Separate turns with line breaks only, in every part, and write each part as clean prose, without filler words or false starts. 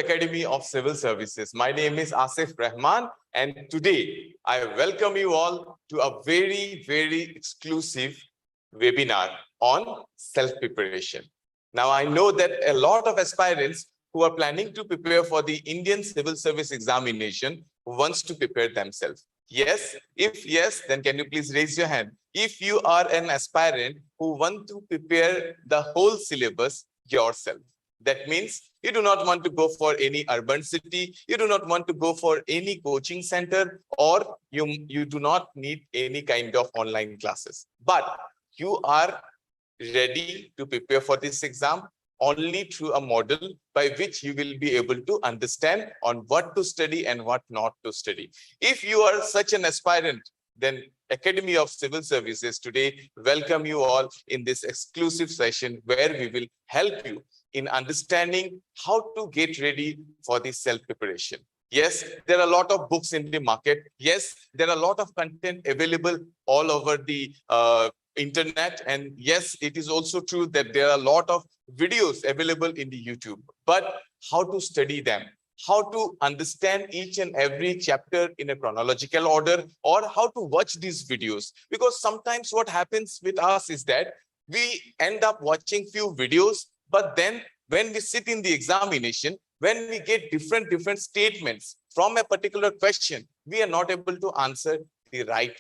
Academy of Civil Services. My name is Asif Rahman, and today I welcome you all to a very exclusive webinar on self-preparation. Now, I know that a lot of aspirants who are planning to prepare for the Indian Civil Service examination wants to prepare themselves. Yes, if yes, then can you please raise your hand? If you are an aspirant who want to prepare the whole syllabus yourself. That means you do not want to go for any urban city, you do not want to go for any coaching center, or you do not need any kind of online classes. But you are ready to prepare for this exam only through a model by which you will be able to understand on what to study and what not to study. If you are such an aspirant, then Academy of Civil Services today welcome you all in this exclusive session where we will help you in understanding how to get ready for the self-preparation. Yes, there are a lot of books in the market. Yes, there are a lot of content available all over the internet. And yes, it is also true that there are a lot of videos available in the YouTube. But how to study them? How to understand each and every chapter in a chronological order, or how to watch these videos? Because sometimes what happens with us is that we end up watching few videos, but then when we sit in the examination, when we get different statements from a particular question, we are not able to answer the right.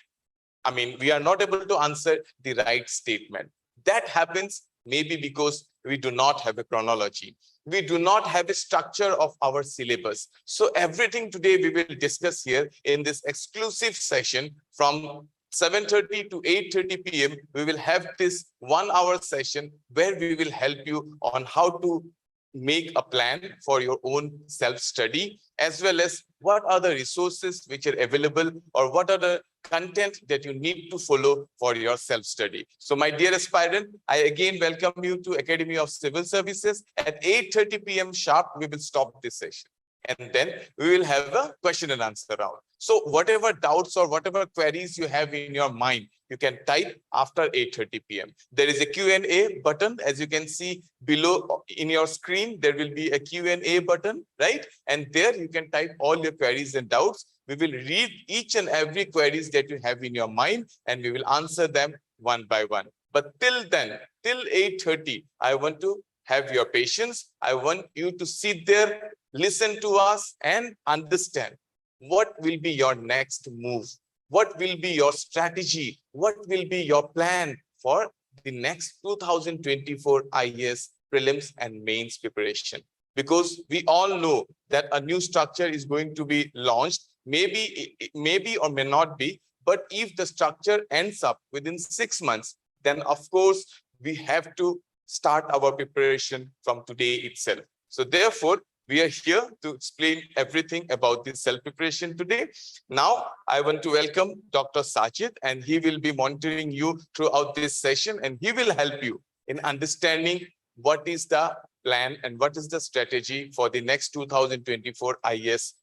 We are not able to answer the right statement. That happens maybe because we do not have a chronology. We do not have a structure of our syllabus. So everything today we will discuss here in this exclusive session from 7:30 to 8:30 p.m. We will have this 1 hour session where we will help you on how to make a plan for your own self-study, as well as what are the resources which are available, or what are the content that you need to follow for your self-study. So my dear aspirant, I again welcome you to Academy of Civil Services. At 8:30 p.m. sharp, we will stop this session. And then we will have a question and answer round. So whatever doubts or whatever queries you have in your mind, you can type after 8:30 p.m. There is a Q&A button. As you can see below in your screen, there will be a Q&A button, right? And there you can type all your queries and doubts. We will read each and every queries that you have in your mind, and we will answer them one by one. But till then, till 8:30, I want to have your patience. I want you to sit there, listen to us, and understand what will be your next move. What will be your strategy? What will be your plan for the next 2024 IAS prelims and mains preparation? Because we all know that a new structure is going to be launched. Maybe or may not be, but if the structure ends up within 6 months, then of course we have to start our preparation from today itself. So therefore, we are here to explain everything about this self-preparation today. Now, I want to welcome Dr. Sajid, and he will be monitoring you throughout this session, and he will help you in understanding what is the plan and what is the strategy for the next 2024 IAS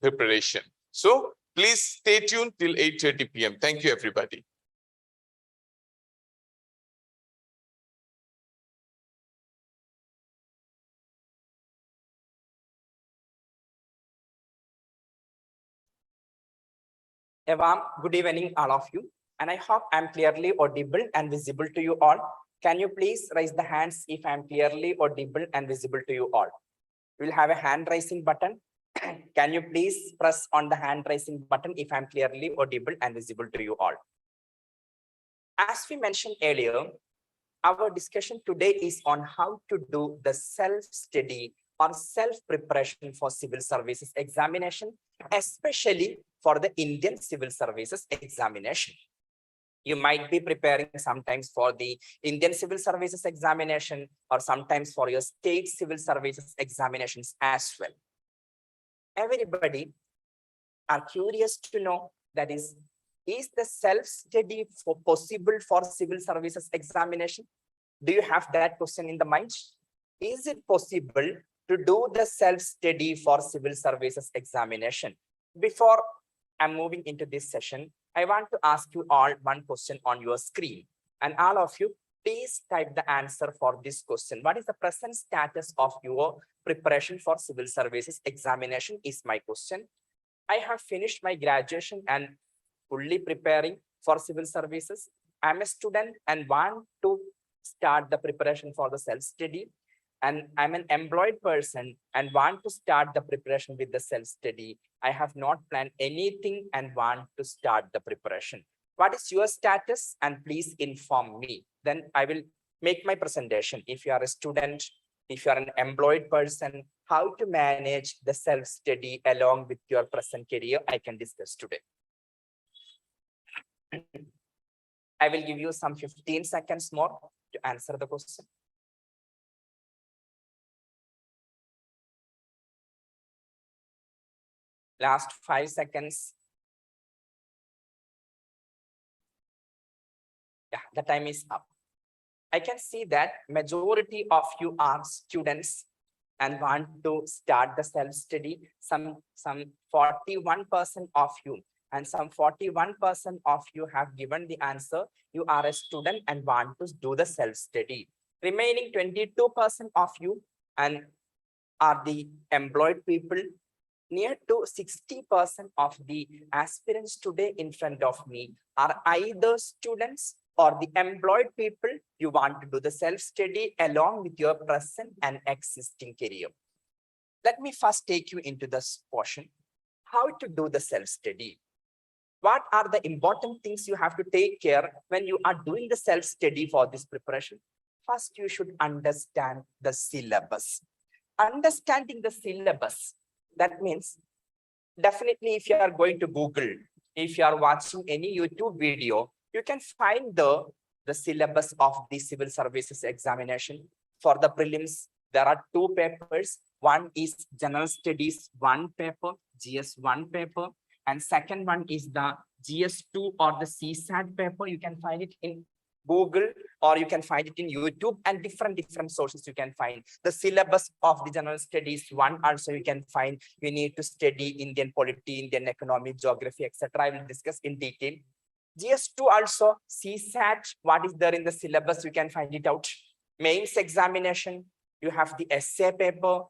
preparation. So please stay tuned till 8:30 p.m. Thank you, everybody.
A warm good evening, all of you, and I hope I'm clearly audible and visible to you all. Can you please raise the hands if I'm clearly audible and visible to you all? We'll have a hand raising button. Can you please press on the hand raising button if I'm clearly audible and visible to you all? As we mentioned earlier, our discussion today is on how to do the self-study or self-preparation for civil services examination, especially for the Indian Civil Services examination. You might be preparing sometimes for the Indian Civil Services examination, or sometimes for your state civil services examinations as well. Everybody are curious to know, that is the self-study possible for civil services examination? Do you have that question in the mind? Is it possible to do the self-study for civil services examination? Before I'm moving into this session, I want to ask you all one question on your screen. And all of you, please type the answer for this question. What is the present status of your preparation for civil services examination is my question. I have finished my graduation and fully preparing for civil services. I'm a student and want to start the preparation for the self-study. And I'm an employed person and want to start the preparation with the self-study. I have not planned anything and want to start the preparation. What is your status? And please inform me. Then I will make my presentation. If you are a student, if you are an employed person, how to manage the self-study along with your present career, I can discuss today. I will give you some 15 seconds more to answer the question. Last 5 seconds. Yeah, the time is up. I can see that majority of you are students and want to start the self-study. Some 41% of you and some 41% of you have given the answer. You are a student and want to do the self-study. Remaining 22% of you and are the employed people. Near to 60% of the aspirants today in front of me are either students or the employed people. You want to do the self-study along with your present and existing career. Let me first take you into this portion. How to do the self-study? What are the important things you have to take care when you are doing the self-study for this preparation? First, you should understand the syllabus. Understanding the syllabus, that means definitely if you are going to Google, if you are watching any YouTube video, you can find the syllabus of the civil services examination. For the prelims, there are 2 papers. One is General Studies 1 paper, GS1 paper, and second one is the GS2 or the CSAT paper. You can find it in Google or you can find it in YouTube and different sources. You can find the syllabus of the General Studies 1. Also, you can find you need to study Indian polity, Indian economy, geography, etc. I will discuss in detail. GS2 also, CSAT, what is there in the syllabus, you can find it out. Mains examination, you have the essay paper.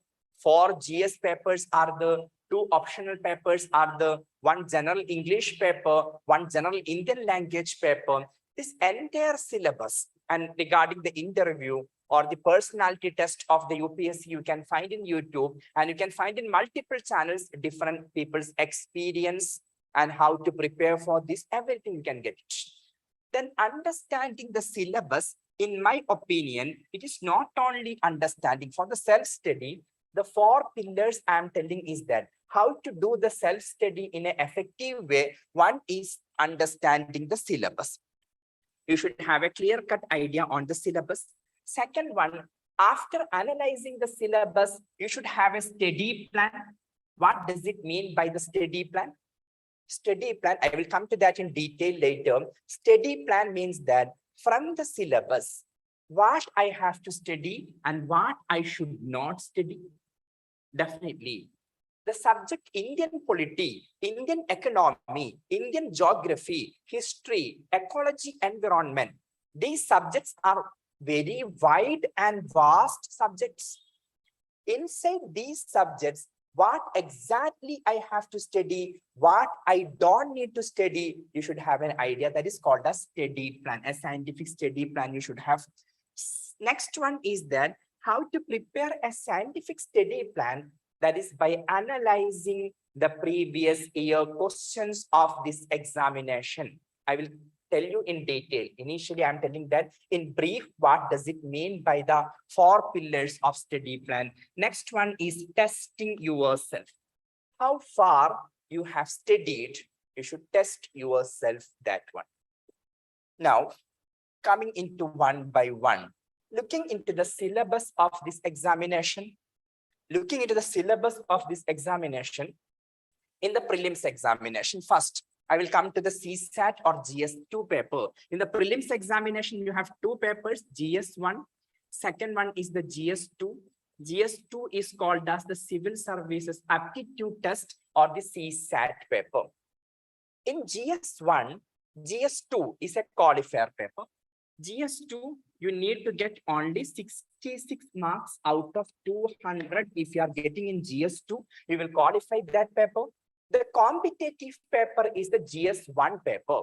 4 GS papers are the 2 optional papers are the 1 general English paper, 1 general Indian language paper. This entire syllabus and regarding the interview or the personality test of the UPSC, you can find in YouTube and you can find in multiple channels, different people's experience and how to prepare for this, everything you can get it. Then understanding the syllabus, in my opinion, it is not only understanding for the self-study. The 4 pillars I am telling is that how to do the self-study in an effective way. One is understanding the syllabus. You should have a clear-cut idea on the syllabus. Second one, after analyzing the syllabus, you should have a study plan. What does it mean by the study plan? Study plan, I will come to that in detail later. Study plan means that from the syllabus, what I have to study and what I should not study. Definitely. The subject Indian polity, Indian economy, Indian geography, history, ecology, environment. These subjects are very wide and vast subjects. Inside these subjects, what exactly I have to study, what I don't need to study, you should have an idea. That is called a study plan, a scientific study plan you should have. Next one is that how to prepare a scientific study plan. That is by analyzing the previous year questions of this examination. I will tell you in detail. Initially, I'm telling that in brief, what does it mean by the 4 pillars of study plan? Next one is testing yourself. How far you have studied, you should test yourself that one. Now, coming into one by one, looking into the syllabus of this examination, in the prelims examination, first, I will come to the CSAT or GS2 paper. In the prelims examination, you have 2 papers, GS1. Second one is the GS2. GS2 is called as the Civil Services Aptitude Test or the CSAT paper. In GS1, GS2 is a qualifier paper. GS2 you need to get only 66 marks out of 200. If you are getting in GS2, you will qualify that paper. The competitive paper is the GS1 paper.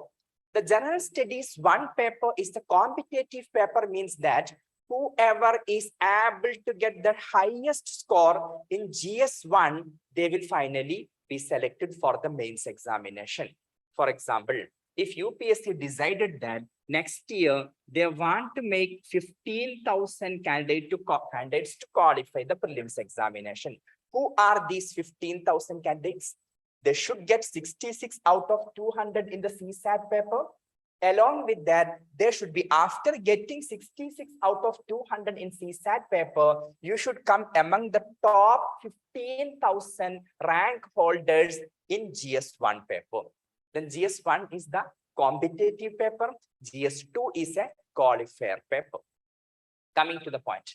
The general studies 1 paper is the competitive paper, means that whoever is able to get the highest score in GS1, they will finally be selected for the mains examination. For example, if UPSC decided that next year they want to make 15,000 candidates to qualify the prelims examination, who are these 15,000 candidates? They should get 66 out of 200 in the CSAT paper. Along with that, there should be, after getting 66 out of 200 in CSAT paper, you should come among the top 15,000 rank holders in GS1 paper. Then GS1 is the competitive paper. GS2 is a qualifier paper. Coming to the point.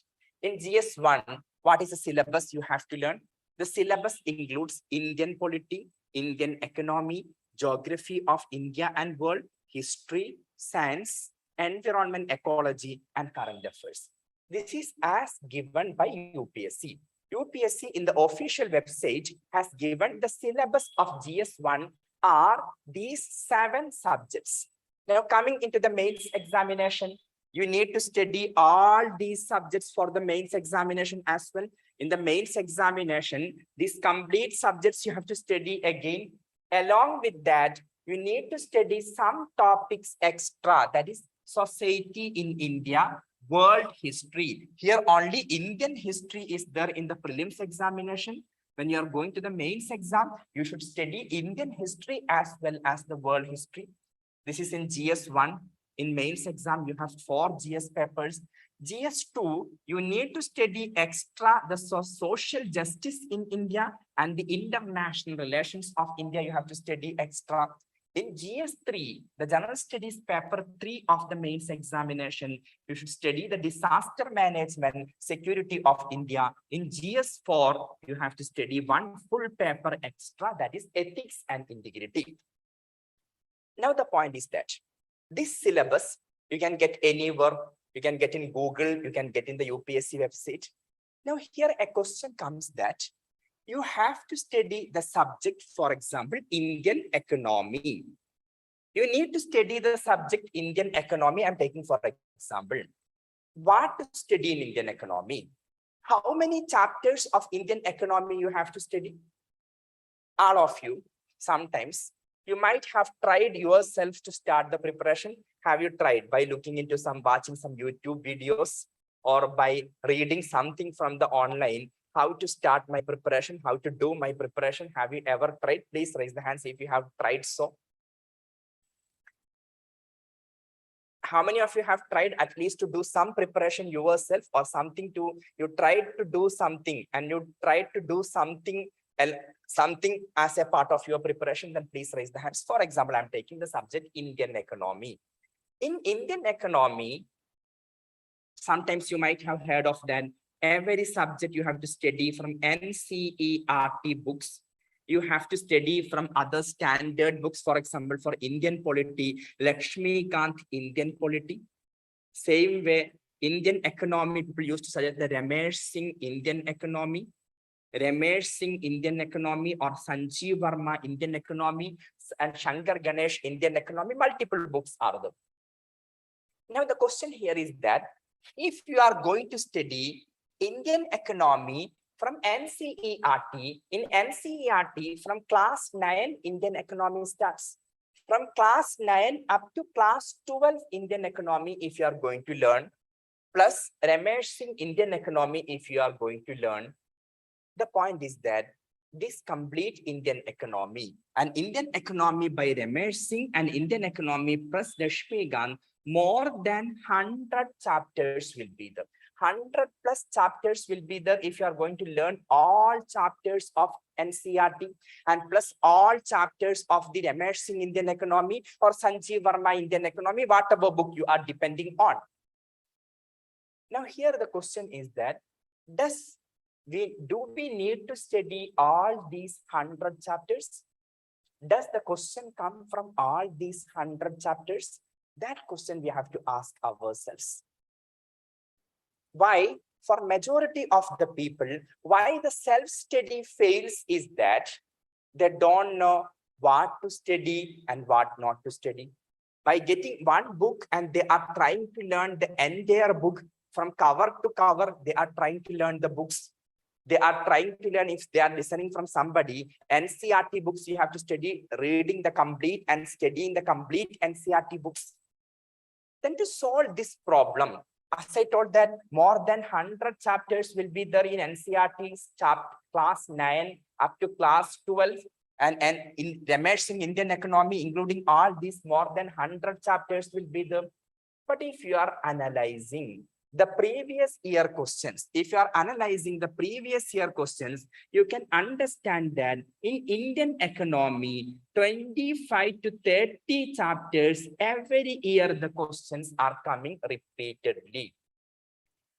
In GS1, what is the syllabus you have to learn? The syllabus includes Indian polity, Indian economy, geography of India and world, history, science, environment, ecology, and current affairs. This is as given by UPSC. UPSC in the official website has given the syllabus of GS1 are these 7 subjects. Now coming into the mains examination, you need to study all these subjects for the mains examination as well. In the mains examination, these complete subjects you have to study again. Along with that, you need to study some topics extra, that is society in India, world history. Here only Indian history is there in the prelims examination. When you are going to the mains exam, you should study Indian history as well as the world history. This is in GS1. In mains exam, you have 4 GS papers. GS2, you need to study extra the social justice in India and the international relations of India. You have to study extra. In GS3, the general studies paper 3 of the mains examination, you should study the disaster management, security of India. In GS4, you have to study 1 full paper extra, that is ethics and integrity. Now the point is that this syllabus, you can get anywhere, you can get in Google, you can get in the UPSC website. Now here a question comes that you have to study the subject, for example, Indian economy. You need to study the subject Indian economy. I'm taking for example. What to study in Indian economy? How many chapters of Indian economy you have to study? All of you, sometimes you might have tried yourself to start the preparation. Have you tried by looking into watching some YouTube videos or by reading something from the online? How to start my preparation, how to do my preparation? Have you ever tried? Please raise the hands if you have tried so. How many of you have tried at least to do some preparation yourself or something to, you tried to do something and you tried to do something as a part of your preparation? Then please raise the hands. For example, I'm taking the subject Indian economy. In Indian economy, sometimes you might have heard of that. Every subject you have to study from NCERT books. You have to study from other standard books. For example, for Indian polity, Lakshmikant Indian polity. Same way, Indian economy, people used to suggest the Ramesh Singh Indian economy. Ramesh Singh Indian economy or Sanjeev Verma Indian economy and Shankar Ganesh Indian economy. Multiple books are there. Now the question here is that if you are going to study Indian economy from NCERT, in NCERT from class 9 Indian economy starts. From class 9 up to class 12 Indian economy if you are going to learn, plus Ramesh Singh Indian economy if you are going to learn. The point is that this complete Indian economy, and Indian economy by Ramesh Singh and Indian economy plus Lakshmikant, more than 100 chapters will be there. 100 plus chapters will be there if you are going to learn all chapters of NCERT and plus all chapters of the Ramesh Singh Indian economy or Sanjeev Verma Indian economy, whatever book you are depending on. Now here the question is that do we need to study all these 100 chapters? Does the question come from all these 100 chapters? That question we have to ask ourselves. Why? For majority of the people, why the self-study fails is that they don't know what to study and what not to study. By getting one book and they are trying to learn the entire book from cover to cover, they are trying to learn the books. They are trying to learn if they are listening from somebody. NCRT books, you have to study reading the complete and studying the complete NCRT books. Then to solve this problem, as I told that more than 100 chapters will be there in NCRT's class 9 up to class 12. And in Ramesh Indian economy, including all these more than 100 chapters will be there. But if you are analyzing the previous year questions, if you are analyzing the previous year questions, you can understand that in Indian economy, 25 to 30 chapters every year, the questions are coming repeatedly.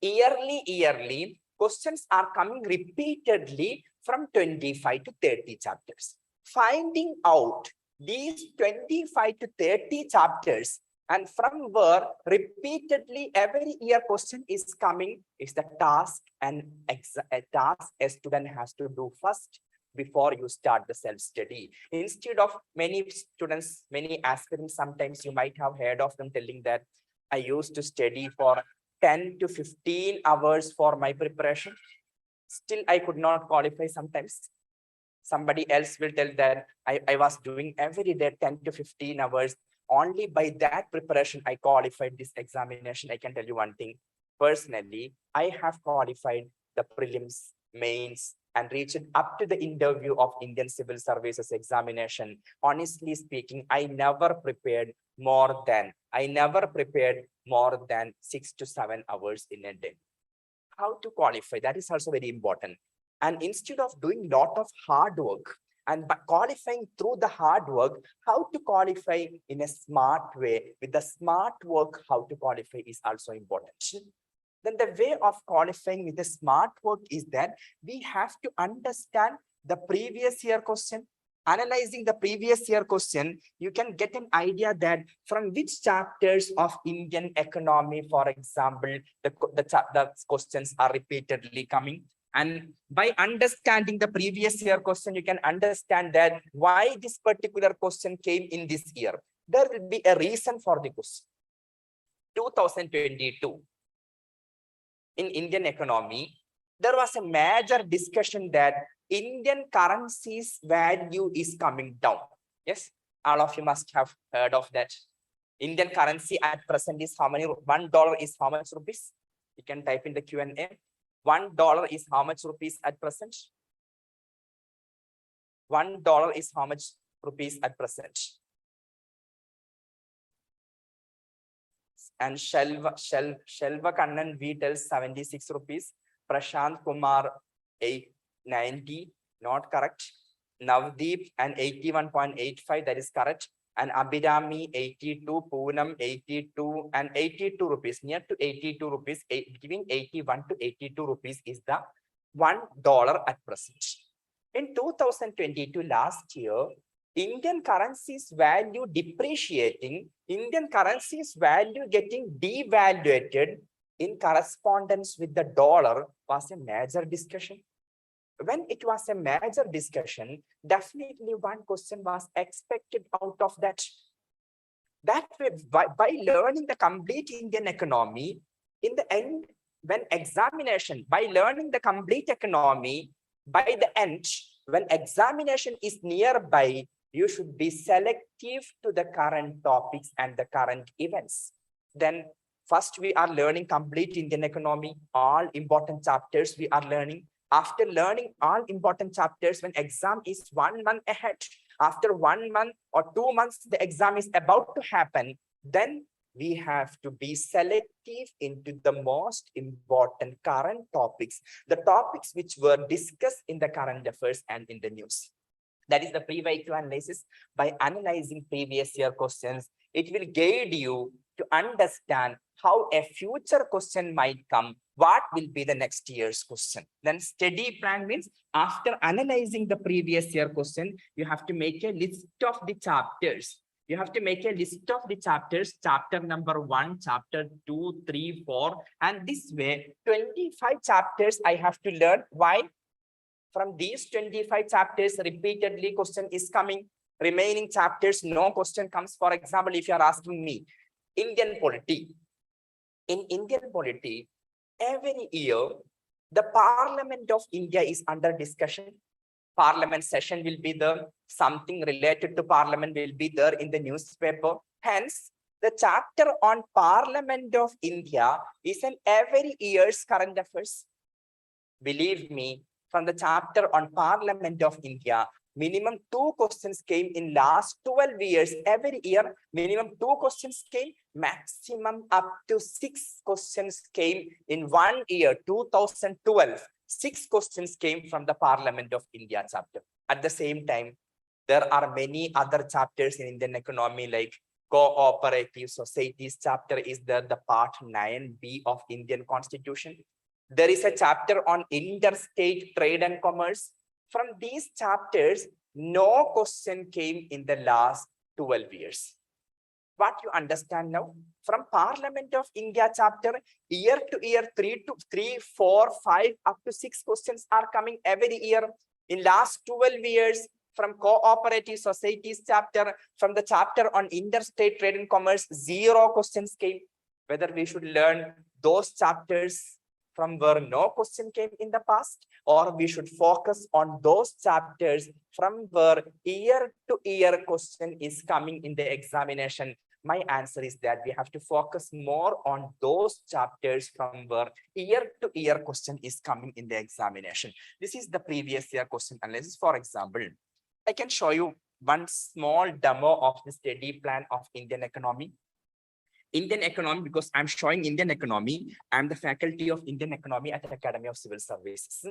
Yearly, questions are coming repeatedly from 25 to 30 chapters. Finding out these 25 to 30 chapters and from where repeatedly every year question is coming is the task, and a task a student has to do first before you start the self-study. Instead of many students, many aspirants, sometimes you might have heard of them telling that I used to study for 10 to 15 hours for my preparation. Still, I could not qualify sometimes. Somebody else will tell that I was doing every day 10 to 15 hours. Only by that preparation, I qualified this examination. I can tell you one thing. Personally, I have qualified the prelims, mains, and reached up to the interview of Indian Civil Services examination. Honestly speaking, I never prepared more than 6 to 7 hours in a day. How to qualify? That is also very important. And instead of doing a lot of hard work, and by qualifying through the hard work, how to qualify in a smart way, with the smart work, how to qualify is also important. Then the way of qualifying with the smart work is that we have to understand the previous year question. Analyzing the previous year question, you can get an idea that from which chapters of Indian economy, for example, the questions are repeatedly coming. And by understanding the previous year question, you can understand that why this particular question came in this year. There will be a reason for the question. 2022, in Indian economy, there was a major discussion that Indian currency's value is coming down. Yes, all of you must have heard of that. Indian currency at present is how many? $1 is how much rupees? You can type in the Q&A. $1 is how much rupees at present? $1 is how much rupees at present? And Shelva Kannan V tells 76 rupees. Prashant Kumar 890, not correct. Navdeep and 81.85, that is correct. And Abhirami 82, Poonam 82, and 82 rupees, near to 82 rupees, giving 81 to 82 rupees is the $1 at present. In 2022, last year, Indian currency's value depreciating, Indian currency's value getting devaluated in correspondence with the dollar was a major discussion. When it was a major discussion, definitely one question was expected out of that. That way, by learning the complete Indian economy, in the end, when examination, by learning the complete economy, by the end, when examination is nearby, you should be selective to the current topics and the current events. Then first we are learning complete Indian economy, all important chapters we are learning. After learning all important chapters, when exam is 1 month ahead, after 1 month or 2 months, the exam is about to happen, then we have to be selective into the most important current topics, the topics which were discussed in the current affairs and in the news. That is the pre-IQ analysis. By analyzing previous year questions, it will guide you to understand how a future question might come, what will be the next year's question. Then study plan means after analyzing the previous year question, you have to make a list of the chapters. You have to make a list of the chapters, chapter number 1, chapter 2, 3, 4, and this way 25 chapters I have to learn. Why? From these 25 chapters, repeatedly question is coming. Remaining chapters, no question comes. For example, if you are asking me, Indian polity. In Indian polity, every year, the Parliament of India is under discussion. Parliament session will be there. Something related to Parliament will be there in the newspaper. Hence, the chapter on Parliament of India is an every year's current affairs. Believe me, from the chapter on Parliament of India, minimum 2 questions came in last 12 years. Every year, minimum 2 questions came, maximum up to 6 questions came in 1 year, 2012. 6 questions came from the Parliament of India chapter. At the same time, there are many other chapters in Indian economy like cooperative societies chapter is there, the part 9B of Indian Constitution. There is a chapter on interstate trade and commerce. From these chapters, no question came in the last 12 years. What you understand now? From Parliament of India chapter, year to year, 3, 4, 5, up to 6 questions are coming every year. In last 12 years, from cooperative societies chapter, from the chapter on interstate trade and commerce, 0 questions came. Whether we should learn those chapters from where no question came in the past, or we should focus on those chapters from where year to year question is coming in the examination. My answer is that we have to focus more on those chapters from where year to year question is coming in the examination. This is the previous year question analysis. For example, I can show you one small demo of the study plan of Indian economy. Indian economy, because I'm showing Indian economy, I'm the faculty of Indian economy at the Academy of Civil Services.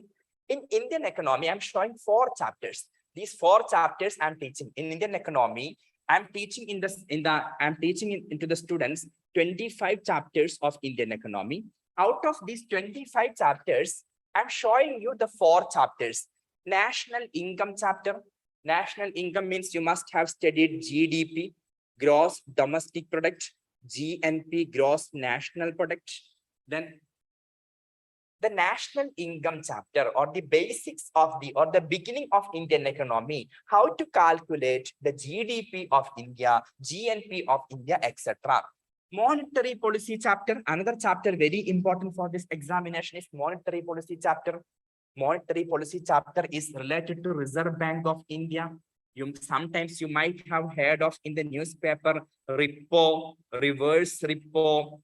In Indian economy, I'm showing 4 chapters. These 4 chapters I'm teaching in Indian economy. I'm teaching into the students 25 chapters of Indian economy. Out of these 25 chapters, I'm showing you the 4 chapters. National income chapter. National income means you must have studied GDP, gross domestic product, GNP, gross national product. Then the national income chapter, or the basics of the beginning of Indian economy, how to calculate the GDP of India, GNP of India, etc. Monetary policy chapter, another chapter very important for this examination is monetary policy chapter. Monetary policy chapter is related to Reserve Bank of India. Sometimes you might have heard of in the newspaper repo, reverse repo,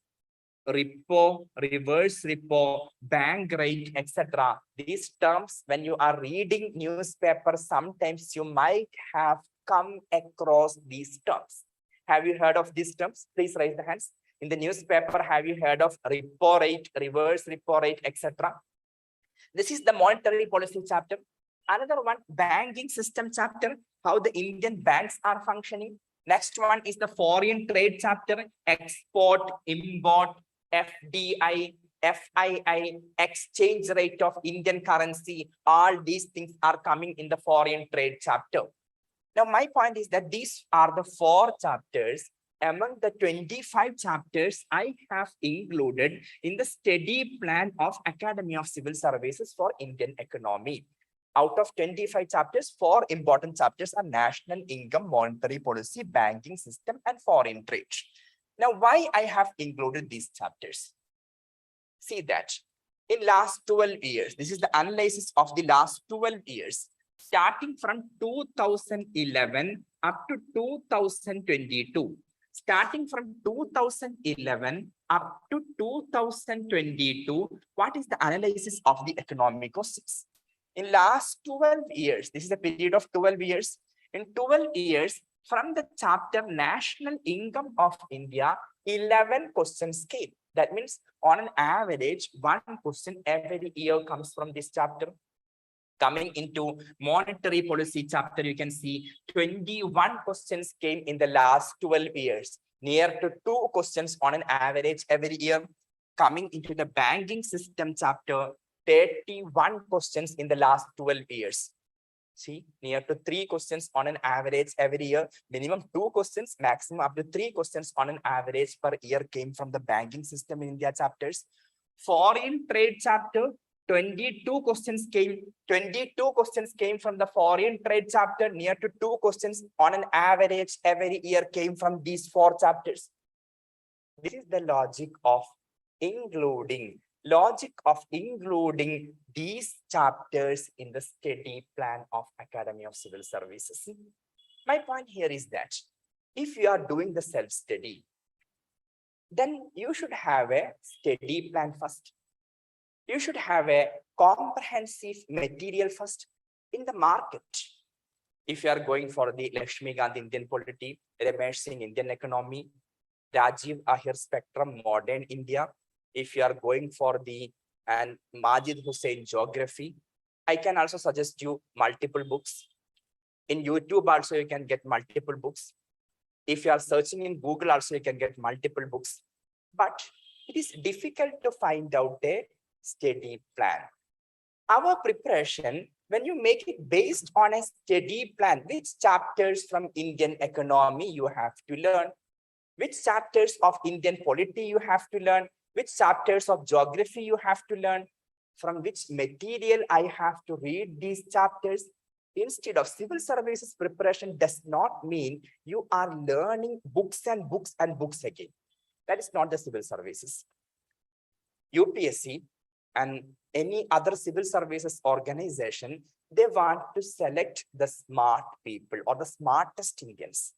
reverse repo, bank rate, etc. These terms, when you are reading newspaper, sometimes you might have come across these terms. Have you heard of these terms? Please raise the hands. In the newspaper, have you heard of repo rate, reverse repo rate, etc.? This is the monetary policy chapter. Another one, banking system chapter, how the Indian banks are functioning. Next one is the foreign trade chapter, export, import, FDI, FII, exchange rate of Indian currency. All these things are coming in the foreign trade chapter. Now, my point is that these are the 4 chapters among the 25 chapters I have included in the study plan of Academy of Civil Services for Indian economy. Out of 25 chapters, 4 important chapters are national income, monetary policy, banking system, and foreign trade. Now, why I have included these chapters? See that in last 12 years, this is the analysis of the last 12 years, starting from 2011 up to 2022. Starting from 2011 up to 2022, what is the analysis of the economic questions? In last 12 years, this is a period of 12 years. In 12 years, from the chapter National Income of India, 11 questions came. That means on an average, 1 question every year comes from this chapter. Coming into monetary policy chapter, you can see 21 questions came in the last 12 years, near to 2 questions on an average every year. Coming into the banking system chapter, 31 questions in the last 12 years. See, near to 3 questions on an average every year, minimum 2 questions, maximum up to 3 questions on an average per year came from the banking system in India chapters. Foreign trade chapter, 22 questions came from the foreign trade chapter. Near to 2 questions on an average every year came from these 4 chapters. This is the logic of including these chapters in the study plan of Academy of Civil Services. My point here is that if you are doing the self-study, then you should have a study plan first. You should have a comprehensive material first in the market. If you are going for the Lakshmi Gandhi Indian polity, Ramesh Singh Indian economy, Rajiv Ahir spectrum modern India, if you are going for the and Majid Hussain geography, I can also suggest you multiple books. In YouTube also you can get multiple books. If you are searching in Google also you can get multiple books. But it is difficult to find out a study plan. Our preparation, when you make it based on a study plan, which chapters from Indian economy you have to learn, which chapters of Indian polity you have to learn, which chapters of geography you have to learn, from which material I have to read these chapters. Instead of civil services preparation does not mean you are learning books and books and books again. That is not the civil services. UPSC and any other civil services organization, they want to select the smart people or the smartest Indians.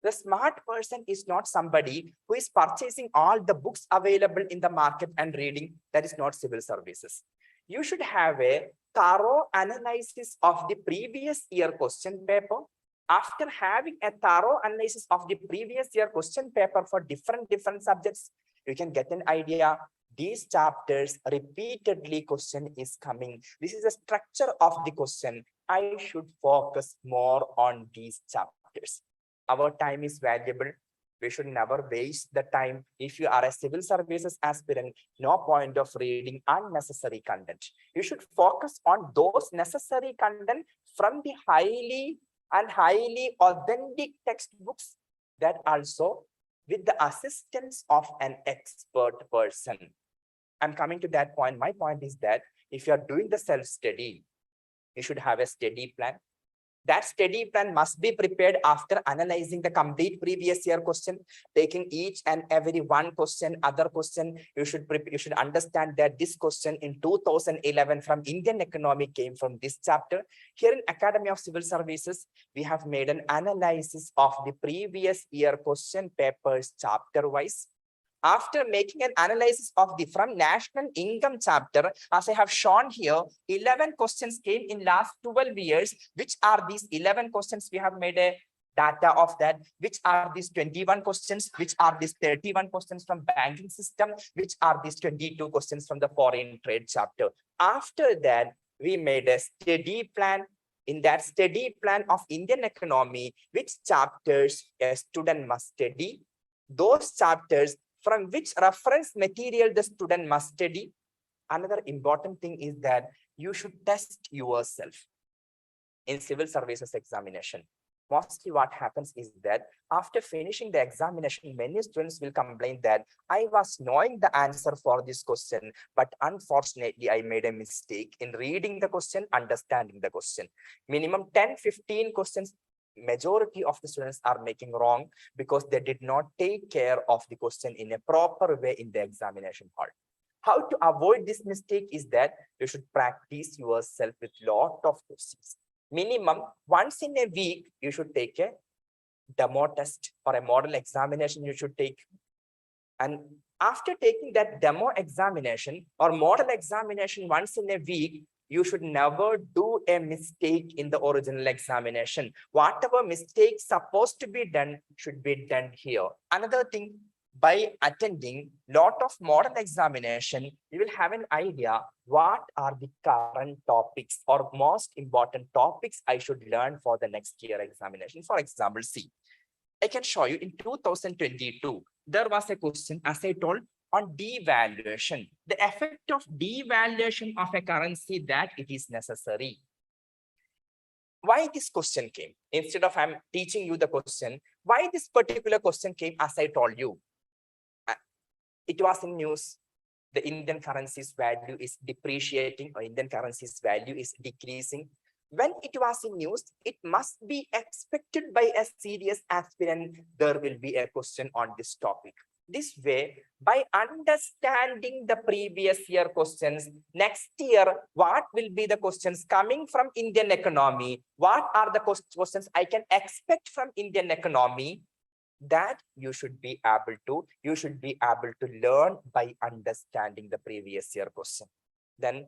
The smart person is not somebody who is purchasing all the books available in the market and reading. That is not civil services. You should have a thorough analysis of the previous year question paper. After having a thorough analysis of the previous year question paper for different subjects, you can get an idea. These chapters repeatedly question is coming. This is the structure of the question. I should focus more on these chapters. Our time is valuable. We should never waste the time. If you are a civil services aspirant, no point of reading unnecessary content. You should focus on those necessary content from the highly authentic textbooks, that also with the assistance of an expert person. I'm coming to that point. My point is that if you are doing the self-study, you should have a study plan. That study plan must be prepared after analyzing the complete previous year question, taking each and every one question, other question. You should understand that this question in 2011 from Indian economy came from this chapter. Here in Academy of Civil Services, we have made an analysis of the previous year question papers chapter wise. After making an analysis of the from national income chapter, as I have shown here, 11 questions came in last 12 years. Which are these 11 questions? We have made a data of that. Which are these 21 questions? Which are these 31 questions from banking system? Which are these 22 questions from the foreign trade chapter? After that, we made a study plan. In that study plan of Indian economy, which chapters a student must study, those chapters from which reference material the student must study. Another important thing is that you should test yourself in civil services examination. Mostly what happens is that after finishing the examination, many students will complain that I was knowing the answer for this question, but unfortunately I made a mistake in reading the question, understanding the question. Minimum 10-15 questions majority of the students are making wrong because they did not take care of the question in a proper way in the examination hall. How to avoid this mistake is that you should practice yourself with lot of questions. Minimum once in a week, you should take a demo test or a model examination you should take. And after taking that demo examination or model examination once in a week, you should never do a mistake in the original examination. Whatever mistake supposed to be done should be done here. Another thing, by attending lot of model examination, you will have an idea what are the current topics or most important topics I should learn for the next year examination. For example, see, I can show you in 2022, there was a question, as I told, on devaluation, the effect of devaluation of a currency, that it is necessary. why this question came. Instead of I'm teaching you the question, why this particular question came, as I told you. It was in news. The Indian currency's value is depreciating, or Indian currency's value is decreasing. When it was in news, it must be expected by a serious aspirant, there will be a question on this topic. This way, by understanding the previous year questions, next year, what will be the questions coming from Indian economy? What are the questions I can expect from Indian economy? That you should be able to learn by understanding the previous year question. Then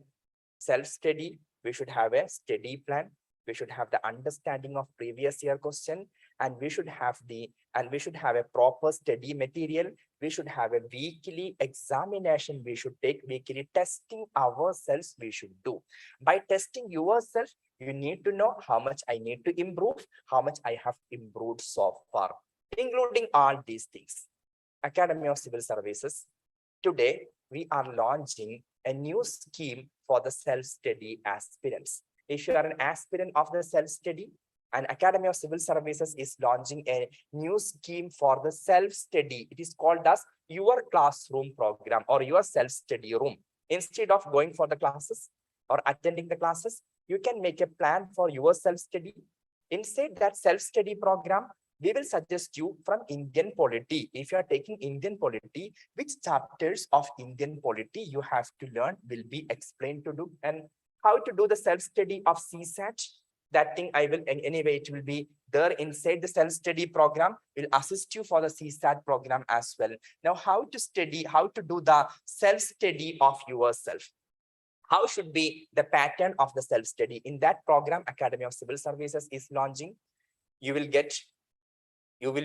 self-study, we should have a study plan, we should have the understanding of previous year question, and we should have a proper study material. We should have a weekly examination, we should take weekly testing ourselves, we should do. By testing yourself, you need to know how much I need to improve, how much I have improved so far. Including all these things, Academy of Civil Services, today we are launching a new scheme for the self-study aspirants. If you are an aspirant of the self-study, and Academy of Civil Services is launching a new scheme for the self-study. It is called as your classroom program or your self-study room. Instead of going for the classes or attending the classes, you can make a plan for your self-study. Inside that self-study program, we will suggest you from Indian polity. If you are taking Indian polity, which chapters of Indian polity you have to learn will be explained to do, and how to do the self-study of CSAT. That thing I will, anyway, it will be there inside the self-study program, will assist you for the CSAT program as well. Now, how to study, how to do the self-study of yourself. How should be the pattern of the self-study? In that program, Academy of Civil Services is launching. You will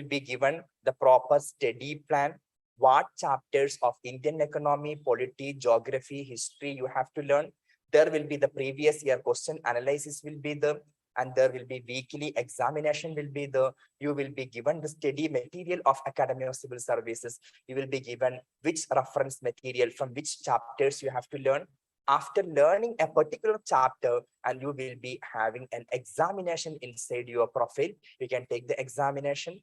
be given the proper study plan, what chapters of Indian economy, polity, geography, history you have to learn. There will be the previous year question analysis will be there, and there will be weekly examination will be there. You will be given the study material of Academy of Civil Services. You will be given which reference material from which chapters you have to learn. After learning a particular chapter, and you will be having an examination inside your profile, you can take the examination.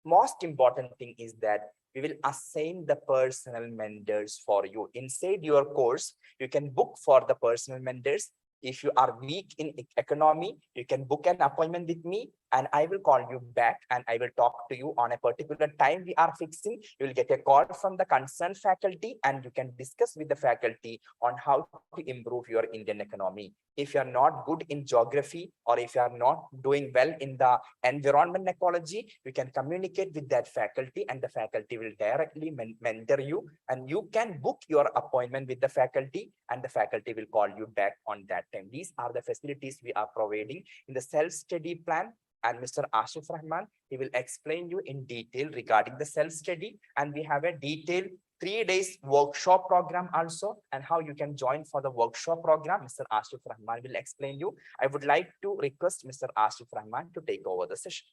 Most important thing is that we will assign the personal mentors for you. Inside your course, you can book for the personal mentors. If you are weak in economy, you can book an appointment with me, and I will call you back and I will talk to you on a particular time we are fixing. You will get a call from the concerned faculty, and you can discuss with the faculty on how to improve your Indian economy. If you are not good in geography, or if you are not doing well in the environment ecology, you can communicate with that faculty, and the faculty will directly mentor you, and you can book your appointment with the faculty, and the faculty will call you back on that time. These are the facilities we are providing in the self-study plan. And Mr. Asif Rahman, he will explain you in detail regarding the self-study, and we have a detailed 3 days workshop program also, and how you can join for the workshop program. Mr. Asif Rahman will explain you. I would like to request Mr. Asif Rahman to take over the session.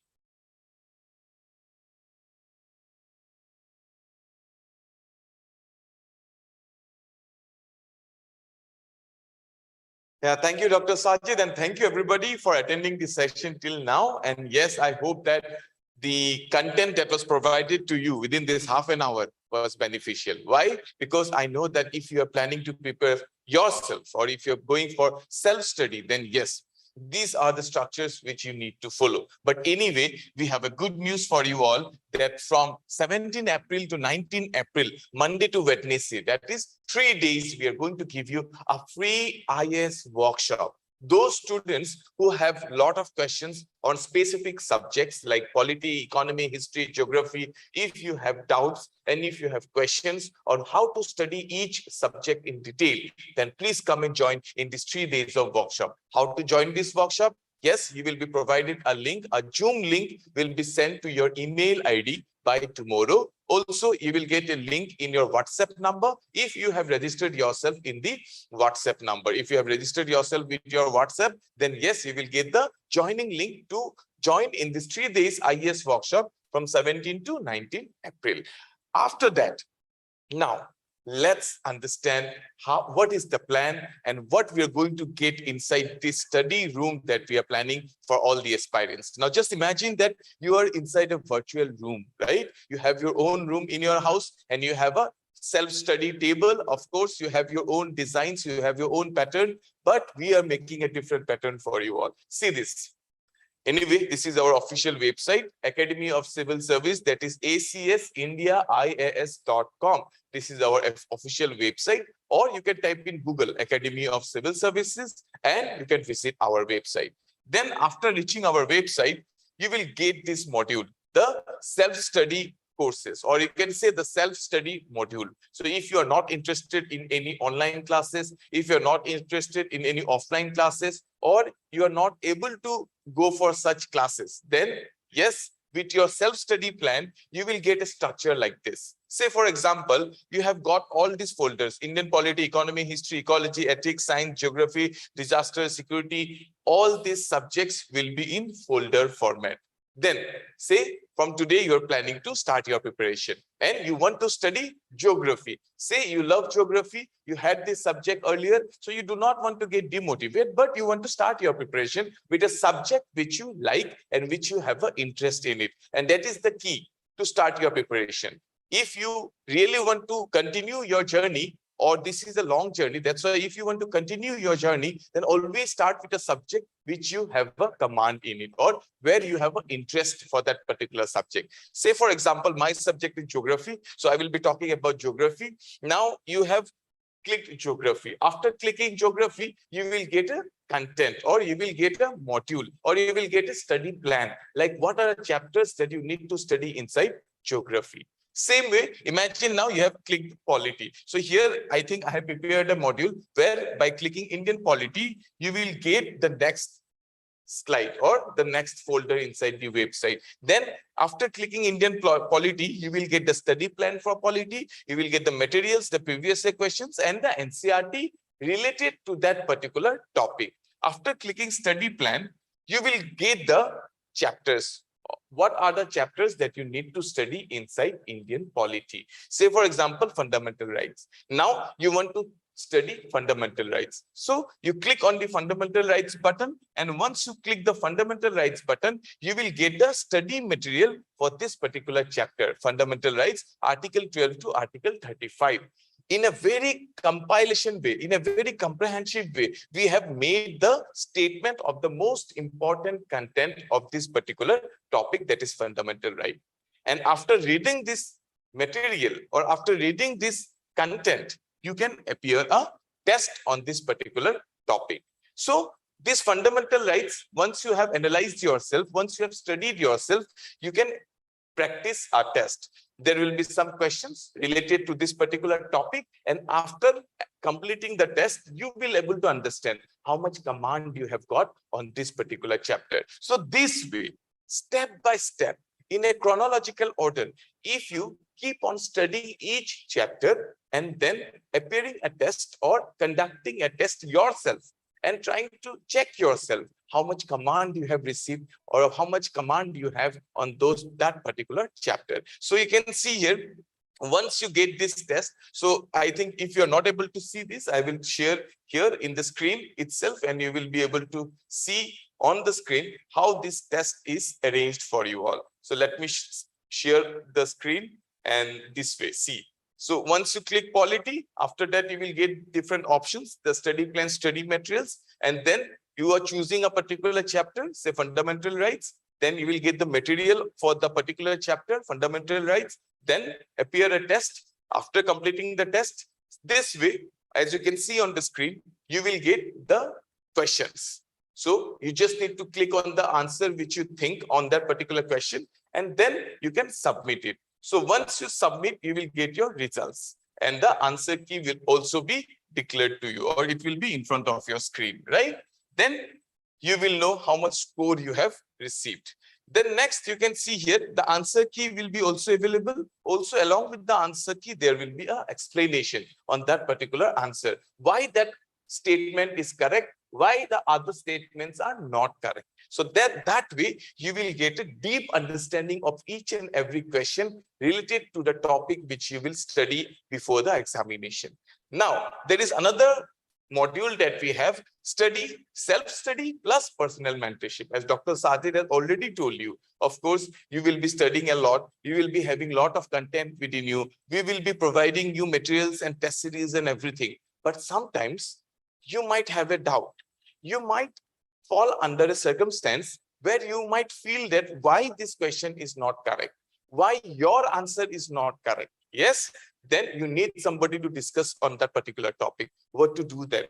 Yeah, thank you, Dr. Sajid, and thank you everybody for attending this session till now. And yes, I hope that the content that was provided to you within this half an hour was beneficial. Why? Because I know that if you are planning to prepare yourself, or if you're going for self-study, then yes, these are the structures which you need to follow. But anyway, we have a good news for you all, that from 17 April to 19 April, Monday to Wednesday, that is 3 days, we are going to give you a free IAS workshop. Those students who have a lot of questions on specific subjects like polity, economy, history, geography, if you have doubts and if you have questions on how to study each subject in detail, then please come and join in these 3 days of workshop. How to join this workshop? Yes, you will be provided a link, a Zoom link will be sent to your email ID by tomorrow. Also, you will get a link in your WhatsApp number if you have registered yourself in the WhatsApp number. If you have registered yourself with your WhatsApp, then yes, you will get the joining link to join in this 3 days IAS workshop from 17 to 19 April. After that, now, let's understand what is the plan and what we are going to get inside this study room that we are planning for all the aspirants. Now, just imagine that you are inside a virtual room, right? You have your own room in your house and you have a self-study table. Of course, you have your own designs, you have your own pattern, but we are making a different pattern for you all. See this. Anyway, this is our official website, Academy of Civil Service, that is acsindiaias.com. This is our official website, or you can type in Google Academy of Civil Services and you can visit our website. Then after reaching our website, you will get this module, the self-study courses, or you can say the self-study module. So if you are not interested in any online classes, if you're not interested in any offline classes, or you are not able to go for such classes, then yes, with your self-study plan, you will get a structure like this. Say, for example, you have got all these folders: Indian polity, economy, history, ecology, ethics, science, geography, disaster, security. All these subjects will be in folder format. Then say from today you're planning to start your preparation and you want to study geography. Say you love geography, you had this subject earlier, so you do not want to get demotivated, but you want to start your preparation with a subject which you like and which you have an interest in it. And that is the key to start your preparation. If you really want to continue your journey, or this is a long journey, that's why if you want to continue your journey, then always start with a subject which you have a command in it, or where you have an interest for that particular subject. Say, for example, my subject is geography, so I will be talking about geography. Now you have clicked geography. After clicking geography, you will get a content, or you will get a module, or you will get a study plan, like what are the chapters that you need to study inside geography. Same way, imagine now you have clicked polity. So here, I think I have prepared a module where by clicking Indian polity, you will get the next slide or the next folder inside the website. Then after clicking Indian polity, you will get the study plan for polity. You will get the materials, the previous year questions, and the NCERT related to that particular topic. After clicking study plan, you will get the chapters. What are the chapters that you need to study inside Indian polity? Say, for example, fundamental rights. Now you want to study fundamental rights. So you click on the fundamental rights button, and once you click the fundamental rights button, you will get the study material for this particular chapter, fundamental rights, article 12 to article 35. In a very compilation way, in a very comprehensive way, we have made the statement of the most important content of this particular topic, that is fundamental right. And after reading this material, or after reading this content, you can appear a test on this particular topic. So these fundamental rights, once you have analyzed yourself, once you have studied yourself, you can practice a test. There will be some questions related to this particular topic, and after completing the test, you will able to understand how much command you have got on this particular chapter. So this way, step by step, in a chronological order, if you keep on studying each chapter and then appearing a test or conducting a test yourself and trying to check yourself how much command you have received or how much command you have on that particular chapter. So you can see here, once you get this test, so I think if you're not able to see this, I will share here in the screen itself, and you will be able to see on the screen how this test is arranged for you all. So let me share the screen, and this way, see. So once you click polity, after that you will get different options, the study plan, study materials, and then you are choosing a particular chapter, say fundamental rights, then you will get the material for the particular chapter, fundamental rights, then appear a test. After completing the test, this way, as you can see on the screen, you will get the questions. So you just need to click on the answer which you think on that particular question, and then you can submit it. So once you submit, you will get your results, and the answer key will also be declared to you, or it will be in front of your screen, right? Then you will know how much score you have received. Then next, you can see here, the answer key will be also available. Also, along with the answer key, there will be an explanation on that particular answer. Why that statement is correct, why the other statements are not correct. So that way, you will get a deep understanding of each and every question related to the topic which you will study before the examination. Now, there is another module that we have, study, self-study plus personal mentorship. As Dr. Sajid has already told you, of course, you will be studying a lot. You will be having a lot of content within you. We will be providing you materials and test series and everything. But sometimes you might have a doubt. You might fall under a circumstance where you might feel that why this question is not correct, why your answer is not correct. Yes, then you need somebody to discuss on that particular topic. What to do then?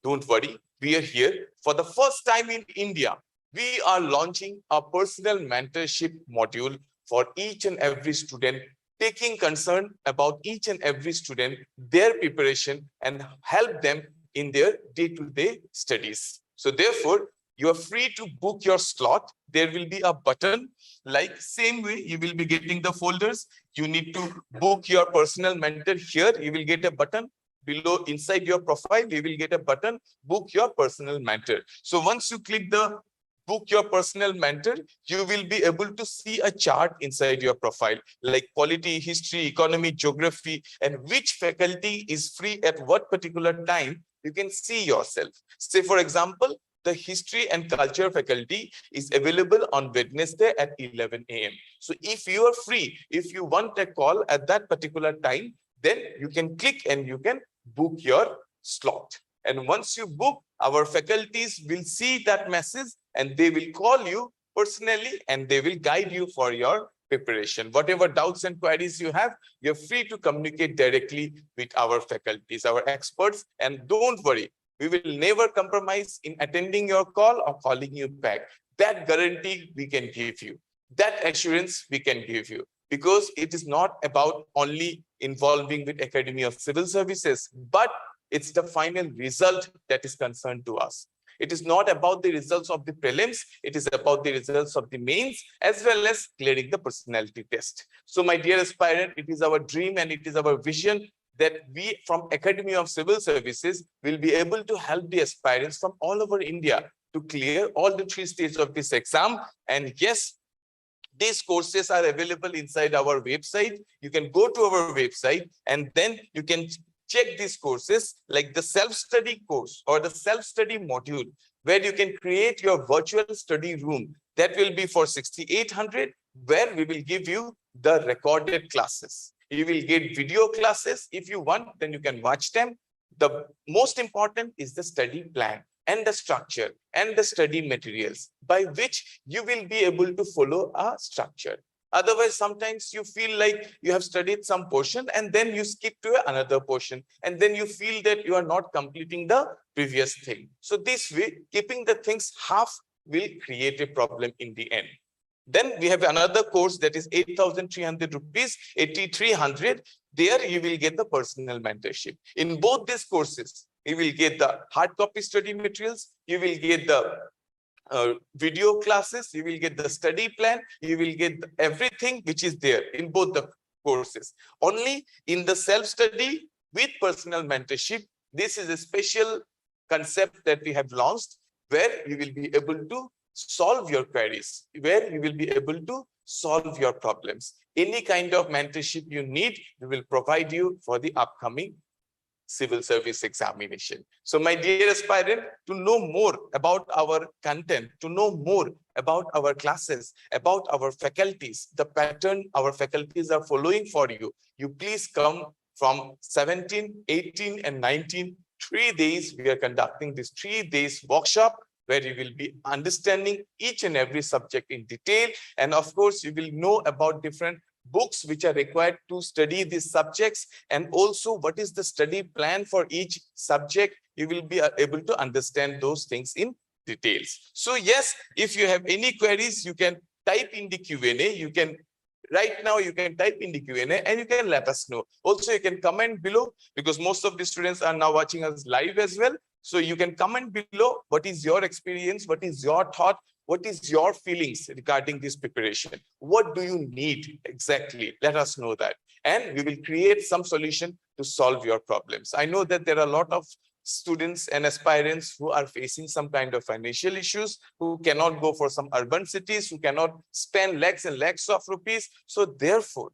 Don't worry, we are here. For the first time in India, we are launching a personal mentorship module for each and every student, taking concern about each and every student, their preparation, and help them in their day-to-day studies. So therefore, you are free to book your slot. There will be a button, like same way you will be getting the folders. You need to book your personal mentor here. You will get a button below inside your profile. You will get a button, book your personal mentor. So once you click the book your personal mentor, you will be able to see a chart inside your profile, like polity, history, economy, geography, and which faculty is free at what particular time. You can see yourself. Say, for example, the history and culture faculty is available on Wednesday at 11 a.m. So if you are free, if you want a call at that particular time, then you can click and you can book your slot. And once you book, our faculties will see that message and they will call you personally and they will guide you for your preparation. Whatever doubts and queries you have, you're free to communicate directly with our faculties, our experts. And don't worry, we will never compromise in attending your call or calling you back. That guarantee we can give you. That assurance we can give you. Because it is not about only involving with Academy of Civil Services, but it's the final result that is concerned to us. It is not about the results of the prelims. It is about the results of the mains as well as clearing the personality test. So my dear aspirant, it is our dream and it is our vision that we from Academy of Civil Services will be able to help the aspirants from all over India to clear all the 3 stages of this exam. And yes, these courses are available inside our website. You can go to our website and then you can check these courses like the self-study course or the self-study module where you can create your virtual study room. That will be for 6,800, where we will give you the recorded classes. You will get video classes. If you want, then you can watch them. The most important is the study plan and the structure and the study materials by which you will be able to follow a structure. Otherwise, sometimes you feel like you have studied some portion and then you skip to another portion and then you feel that you are not completing the previous thing. So this way, keeping the things half will create a problem in the end. Then we have another course that is 8,300 rupees, 8,300. There you will get the personal mentorship. In both these courses, you will get the hard copy study materials, you will get the video classes, you will get the study plan, you will get everything which is there in both the courses. Only in the self-study with personal mentorship, this is a special concept that we have launched where you will be able to solve your queries, where you will be able to solve your problems. Any kind of mentorship you need, we will provide you for the upcoming civil service examination. So my dear aspirant, to know more about our content, to know more about our classes, about our faculties, the pattern our faculties are following for you, you please come from 17, 18 and 19, 3 days. We are conducting this 3 days workshop where you will be understanding each and every subject in detail. And of course, you will know about different books which are required to study these subjects, and also what is the study plan for each subject. You will be able to understand those things in details. So yes, if you have any queries, you can type in the Q&A. You can right now you can type in the Q&A and you can let us know. Also, you can comment below because most of the students are now watching us live as well. So you can comment below what is your experience, what is your thought, what is your feelings regarding this preparation? What do you need exactly? Let us know that. And we will create some solution to solve your problems. I know that there are a lot of students and aspirants who are facing some kind of financial issues, who cannot go for some urban cities, who cannot spend lakhs and lakhs of rupees. So therefore,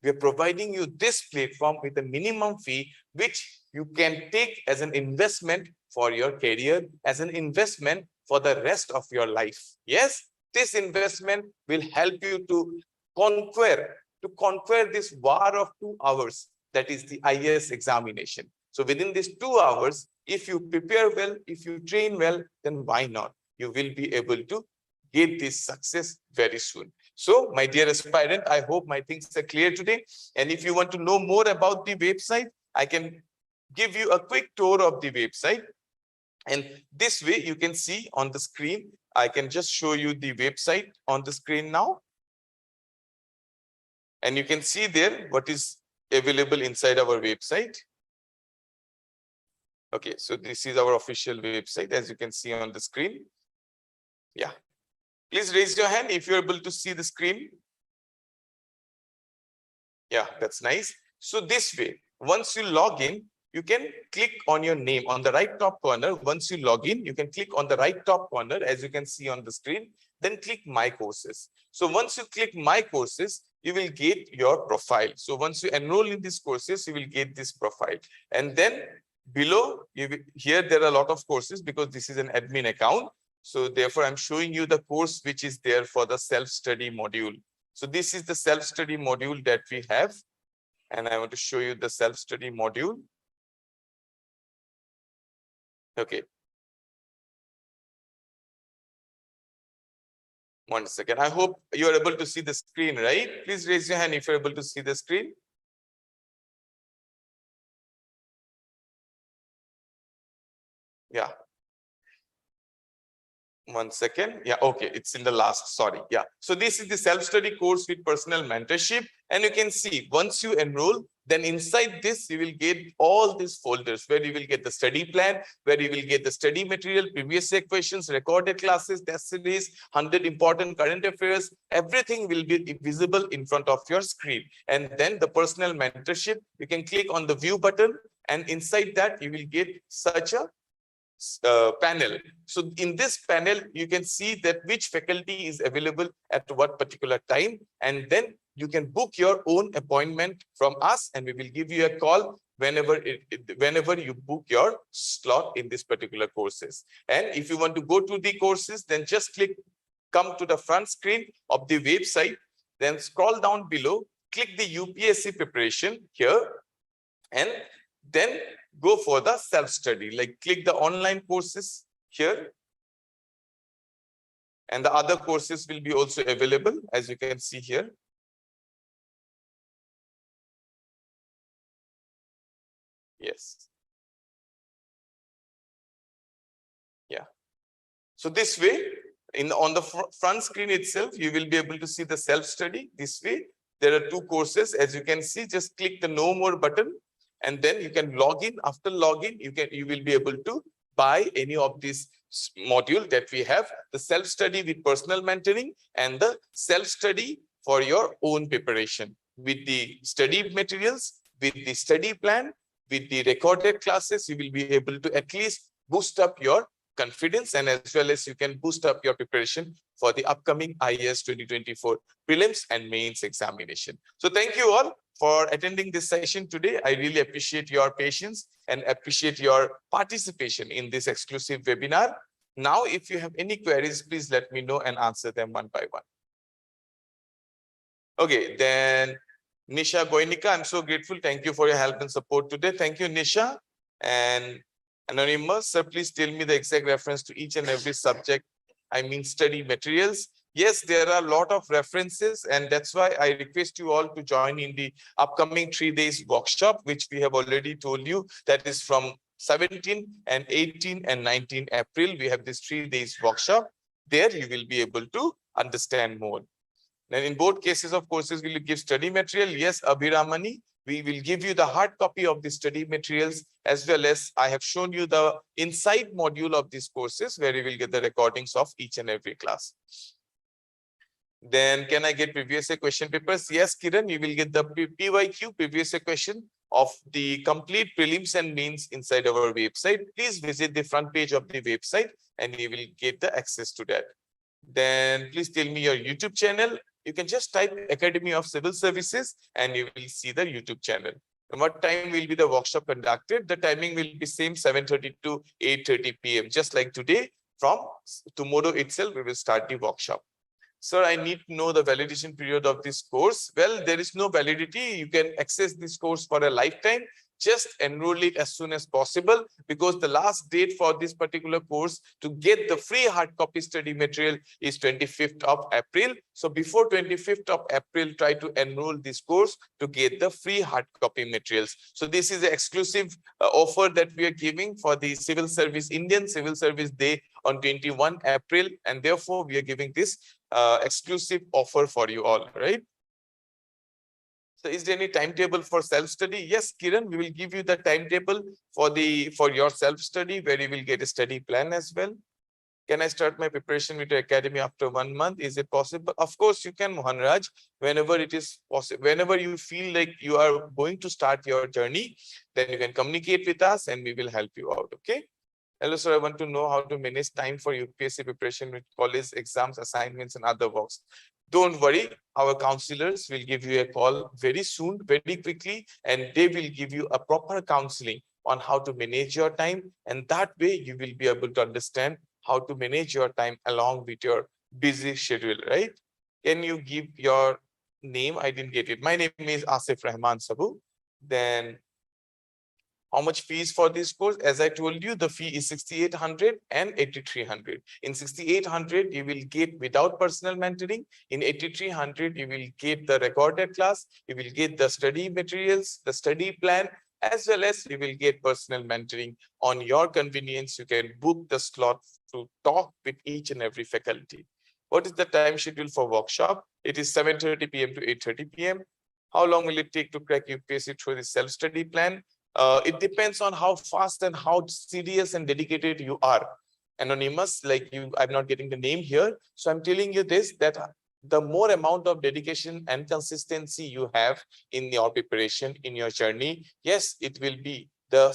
we are providing you this platform with a minimum fee, which you can take as an investment for your career, as an investment for the rest of your life. Yes, this investment will help you to conquer this war of 2 hours, that is the IAS examination. So within these 2 hours, if you prepare well, if you train well, then why not? You will be able to get this success very soon. So, my dear aspirant, I hope my things are clear today. And if you want to know more about the website, I can give you a quick tour of the website. And this way you can see on the screen. I can just show you the website on the screen now. And you can see there what is available inside our website. Okay, so this is our official website, as you can see on the screen. Yeah. Please raise your hand if you're able to see the screen. Yeah, that's nice. So this way, once you log in, you can click on your name on the right top corner. Once you log in, you can click on the right top corner, as you can see on the screen, then click My Courses. So once you click My Courses, you will get your profile. So once you enroll in these courses, you will get this profile. And then below, here there are a lot of courses because this is an admin account. So therefore, I'm showing you the course which is there for the self-study module. So this is the self-study module that we have. And I want to show you the self-study module. Okay. One second. I hope you are able to see the screen, right? Please raise your hand if you're able to see the screen. Yeah. One second. Yeah, okay. It's in the last. Sorry. Yeah. So this is the self-study course with personal mentorship. And you can see once you enroll, then inside this, you will get all these folders where you will get the study plan, where you will get the study material, previous year questions, recorded classes, test series, 100 important current affairs. Everything will be visible in front of your screen. And then the personal mentorship, you can click on the view button. And inside that, you will get such a panel. So in this panel, you can see that which faculty is available at what particular time, and then you can book your own appointment from us, and we will give you a call whenever you book your slot in this particular courses. And if you want to go to the courses, then just come to the front screen of the website, then scroll down below, click the UPSC preparation here, and then go for the self-study, like click the online courses here. And the other courses will be also available, as you can see here. Yes. Yeah. So this way, on the front screen itself, you will be able to see the self-study. This way, there are 2 courses. As you can see, just click the No More button. And then you can log in. After login, you will be able to buy any of these module that we have, the self-study with personal mentoring and the self-study for your own preparation with the study materials, with the study plan, with the recorded classes. You will be able to at least boost up your confidence, and as well as you can boost up your preparation for the upcoming IAS 2024 prelims and mains examination. So thank you all for attending this session today. I really appreciate your patience and appreciate your participation in this exclusive webinar. Now, if you have any queries, please let me know and answer them one by one. Okay, then Nisha Goinika, I'm so grateful. Thank you for your help and support today. Thank you, Nisha. And Anonymous, sir, please tell me the exact reference to each and every subject. I mean, study materials. Yes, there are a lot of references, and that's why I request you all to join in the upcoming 3 days workshop, which we have already told you, that is from 17 and 18 and 19 April. We have this 3 days workshop. There you will be able to understand more. And in both cases of courses, will you give study material? Yes, Abhiramani, we will give you the hard copy of the study materials, as well as I have shown you the inside module of these courses where you will get the recordings of each and every class. Then can I get previous year question papers? Yes, Kiran, you will get the PYQ previous year question of the complete prelims and mains inside our website. Please visit the front page of the website and you will get the access to that. Then please tell me your YouTube channel. You can just type Academy of Civil Services and you will see the YouTube channel. And what time will be the workshop conducted? The timing will be same 7:30 to 8:30 p.m. Just like today. From tomorrow itself, we will start the workshop. Sir, I need to know the validation period of this course. Well, there is no validity. You can access this course for a lifetime. Just enroll it as soon as possible, because the last date for this particular course to get the free hard copy study material is 25th of April. So before 25th of April, try to enroll this course to get the free hard copy materials. So this is an exclusive offer that we are giving for the Civil Service, Indian Civil Service Day on 21 April. And therefore, we are giving this exclusive offer for you all, right? So is there any timetable for self-study? Yes, Kiran, we will give you the timetable for your self-study, where you will get a study plan as well. Can I start my preparation with your academy after 1 month? Is it possible? Of course, you can, Mohanraj, whenever it is possible. Whenever you feel like you are going to start your journey, then you can communicate with us and we will help you out, okay? Hello, sir. I want to know how to manage time for UPSC preparation with college exams, assignments, and other works. Don't worry. Our counselors will give you a call very soon, very quickly, and they will give you a proper counseling on how to manage your time. And that way you will be able to understand how to manage your time along with your busy schedule, right? Can you give your name? I didn't get it. My name is Asif Rahman Sabu. Then how much fees for this course? As I told you, the fee is 6,800 and 8,300. In 6,800, you will get without personal mentoring. In 8,300, you will get the recorded class. You will get the study materials, the study plan, as well as you will get personal mentoring on your convenience. You can book the slot to talk with each and every faculty. What is the time schedule for workshop? It is 7:30 p.m. to 8:30 p.m. How long will it take to crack UPSC through the self-study plan? It depends on how fast and how serious and dedicated you are. Anonymous, like you, I'm not getting the name here. So I'm telling you this, that the more amount of dedication and consistency you have in your preparation, in your journey, yes, it will be the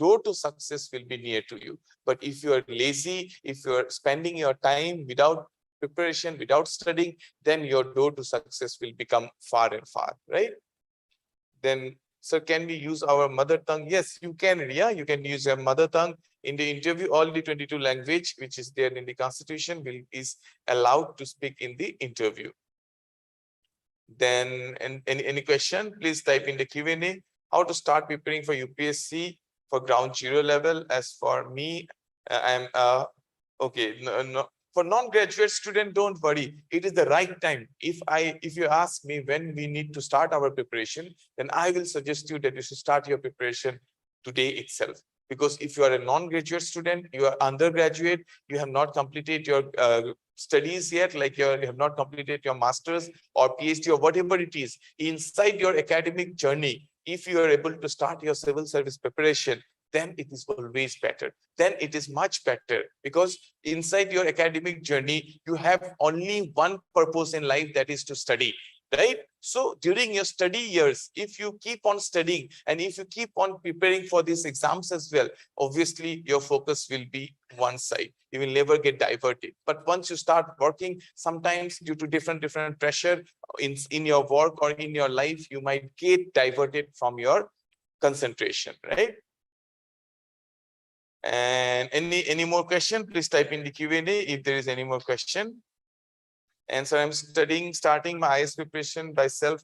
door to success will be near to you. But if you are lazy, if you are spending your time without preparation, without studying, then your door to success will become far and far, right? Then, sir, can we use our mother tongue? Yes, you can, Ria. You can use your mother tongue in the interview. All the 22 language which is there in the constitution is allowed to speak in the interview. Then, any question? Please type in the Q&A. How to start preparing for UPSC for ground zero level? As for me, I'm okay. No. For non-graduate student, don't worry. It is the right time. If you ask me when we need to start our preparation, then I will suggest you that you should start your preparation today itself. Because if you are a non-graduate student, you are undergraduate, you have not completed your studies yet, like you have not completed your master's or PhD or whatever it is, inside your academic journey, if you are able to start your civil service preparation, then it is always better. Then it is much better, because inside your academic journey, you have only one purpose in life, that is to study, right? So during your study years, if you keep on studying and if you keep on preparing for these exams as well, obviously your focus will be one side. You will never get diverted. But once you start working, sometimes due to different pressure in your work or in your life, you might get diverted from your concentration, right? And any more question? Please type in the Q&A if there is any more question. And so I'm starting my IAS preparation by self.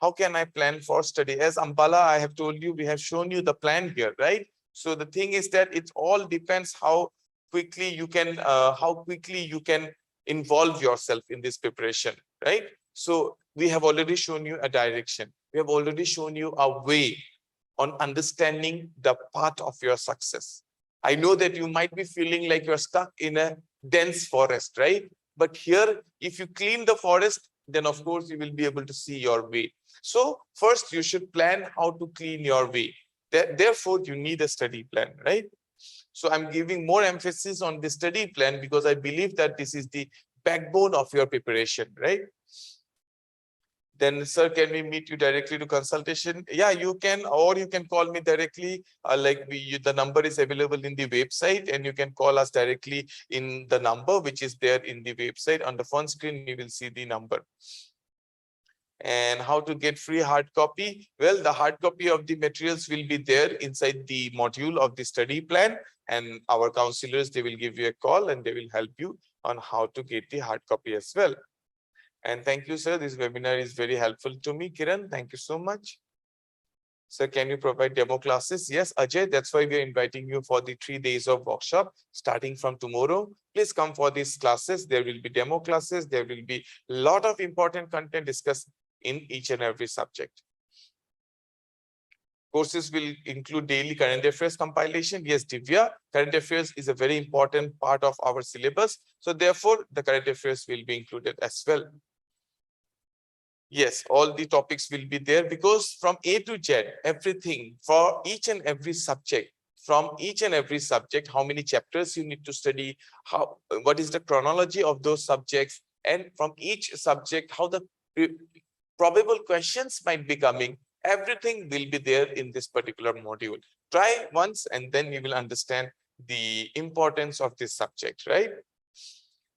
How can I plan for study? As Ambala, I have told you, we have shown you the plan here, right? So the thing is that it all depends how quickly you can involve yourself in this preparation, right? So we have already shown you a direction. We have already shown you a way on understanding the path of your success. I know that you might be feeling like you're stuck in a dense forest, right? But here, if you clean the forest, then of course you will be able to see your way. So first you should plan how to clean your way. Therefore, you need a study plan, right? So I'm giving more emphasis on the study plan because I believe that this is the backbone of your preparation, right? Then, sir, can we meet you directly to consultation? Yeah, you can, or you can call me directly. The number is available in the website, and you can call us directly in the number which is there in the website. On the front screen, you will see the number. And how to get free hard copy? Well, the hard copy of the materials will be there inside the module of the study plan, and our counselors, they will give you a call and they will help you on how to get the hard copy as well. And thank you, sir. This webinar is very helpful to me. Kiran, thank you so much. Sir, can you provide demo classes? Yes, Ajay, that's why we are inviting you for the 3 days of workshop starting from tomorrow. Please come for these classes. There will be demo classes. There will be a lot of important content discussed in each and every subject. Courses will include daily current affairs compilation. Yes, Divya, current affairs is a very important part of our syllabus. So therefore, the current affairs will be included as well. Yes, all the topics will be there because from A to Z, everything for each and every subject, from each and every subject, how many chapters you need to study, what is the chronology of those subjects, and from each subject, how the probable questions might be coming. Everything will be there in this particular module. Try once and then you will understand the importance of this subject, right?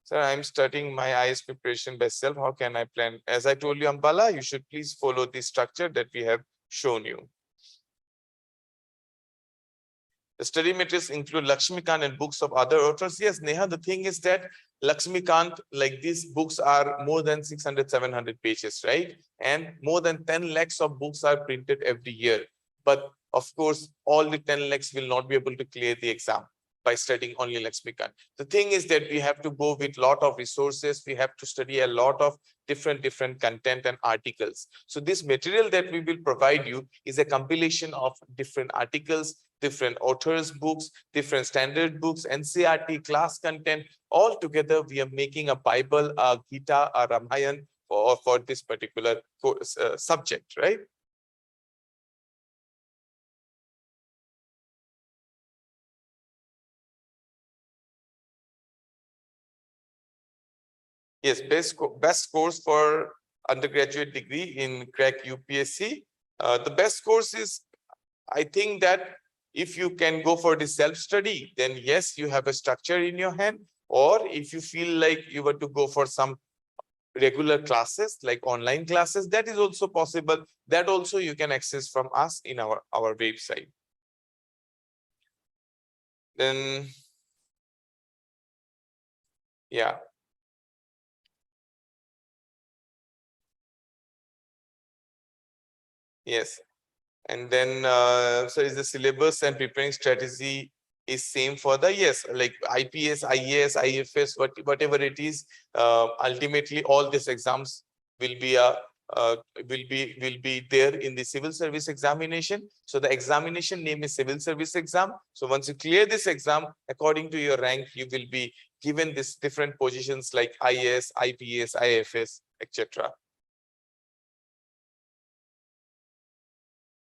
Sir, I'm starting my IAS preparation by self. How can I plan? As I told you, Ambala, you should please follow the structure that we have shown you. The study materials include Lakshmikant and books of other authors. Yes, Neha, the thing is that Lakshmikant, like these books are more than 600, 700 pages, right? And more than 10 lakhs of books are printed every year. But of course, all the 10 lakhs will not be able to clear the exam by studying only Lakshmikant. The thing is that we have to go with a lot of resources. We have to study a lot of different content and articles. So this material that we will provide you is a compilation of different articles, different authors' books, different standard books, NCERT class content. All together, we are making a Bible, a Gita, a Ramayana for this particular course, subject, right? Yes, best course for undergraduate degree in crack UPSC. The best course is, I think that if you can go for the self-study, then yes, you have a structure in your hand. Or if you feel like you were to go for some regular classes, like online classes, that is also possible. That also you can access from us in our website. Then, yeah. Yes. And then, so is the syllabus and preparing strategy is same for the, yes, like IPS, IAS, IFS, whatever it is, ultimately all these exams will be will be there in the civil service examination. So the examination name is civil service exam. So once you clear this exam, according to your rank, you will be given this different positions like IAS, IPS, IFS, etc.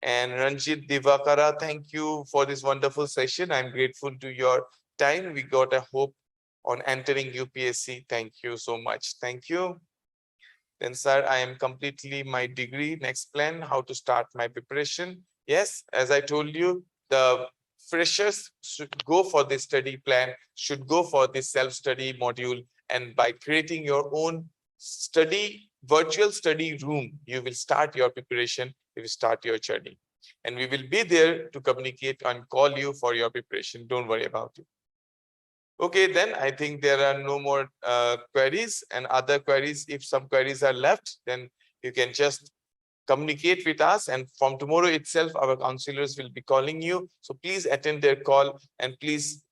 And Ranjit Divakara, thank you for this wonderful session. I'm grateful to your time. We got a hope on entering UPSC. Thank you so much. Thank you. Then, sir, I am completely my degree. Next plan, how to start my preparation. Yes, as I told you, the freshers should go for this study plan, should go for this self-study module. And by creating your own virtual study room, you will start your preparation, you will start your journey. And we will be there to communicate and call you for your preparation. Don't worry about it. Okay, then I think there are no more queries, and other queries. If some queries are left, then you can just communicate with us, and from tomorrow itself, our counselors will be calling you. So please attend their call and please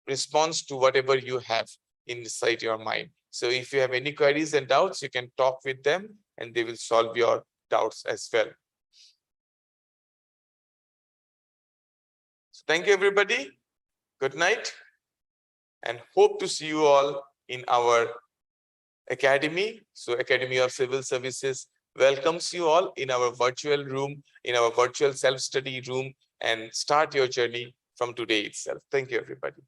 respond to whatever you have inside your mind. So if you have any queries and doubts, you can talk with them and they will solve your doubts as well. So thank you, everybody. Good night. And hope to see you all in our academy. So Academy of Civil Services welcomes you all in our virtual room, in our virtual self-study room, and start your journey from today itself. Thank you, everybody.